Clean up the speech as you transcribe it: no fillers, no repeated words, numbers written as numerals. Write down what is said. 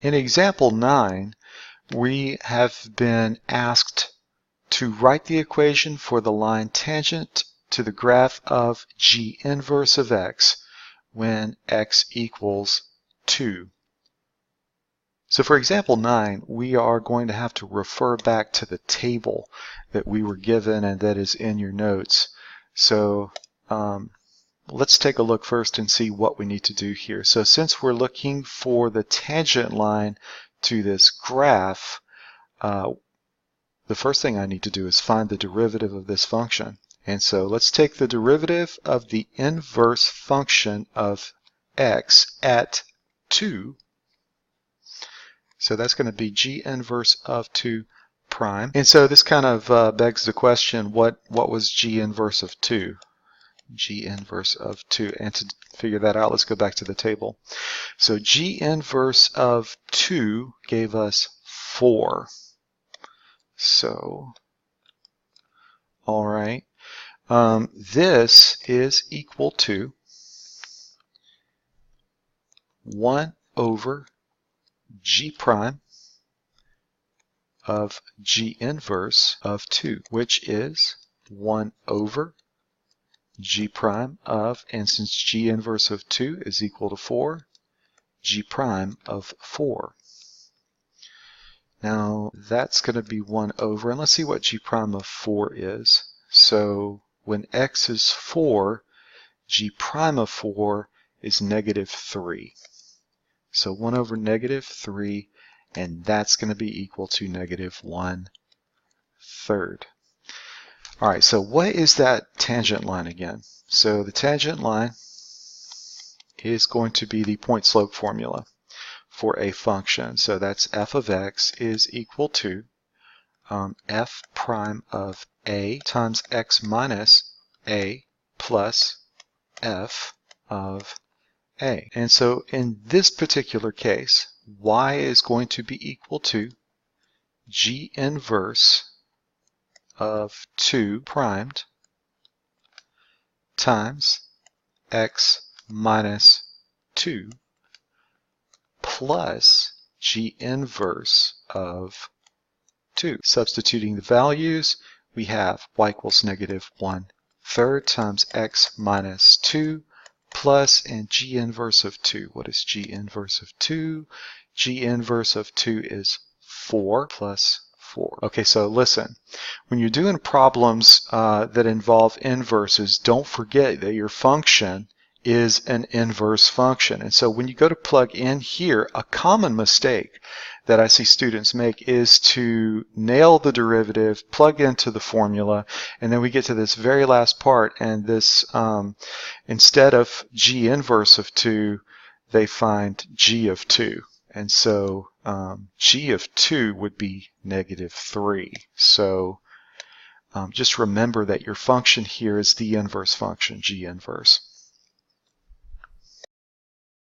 In example 9, we have been asked to write the equation for the line tangent to the graph of g inverse of x when x equals 2. So for example 9, we are going to have to refer back to the table that we were given and that is in your notes. So let's take a look first and see what we need to do here. So since we're looking for the tangent line to this graph, the first thing I need to do is find the derivative of this function. And so let's take the derivative of the inverse function of x at 2. So that's going to be g inverse of 2 prime. And so this kind of begs the question, what was g inverse of 2? G inverse of 2. And to figure that out, let's go back to the table. So g inverse of 2 gave us 4. So, all right. This is equal to 1 over g prime of g inverse of 2, which is 1 over g prime of, and since g inverse of 2 is equal to 4, g prime of 4. Now that's going to be 1 over, and let's see what g prime of 4 is. So when x is 4, g prime of 4 is negative 3. So 1 over negative 3, and that's going to be equal to negative 1/3. All right, so what is that tangent line again? So the tangent line is going to be the point slope formula for a function. So that's f of x is equal to f prime of a times x minus a plus f of a. And so in this particular case, y is going to be equal to g inverse of 2 primed times x minus 2 plus g inverse of 2. Substituting the values, we have y equals negative 1/3 times x minus 2 plus, and g inverse of 2. What is g inverse of 2? G inverse of 2 is 4 plus 4. Okay, so listen, when you're doing problems that involve inverses, don't forget that your function is an inverse function. And so when you go to plug in here, a common mistake that I see students make is to nail the derivative, plug into the formula, and then we get to this very last part, and this instead of g inverse of 2, they find g of 2. And so g of 2 would be negative 3. So just remember that your function here is the inverse function, g inverse.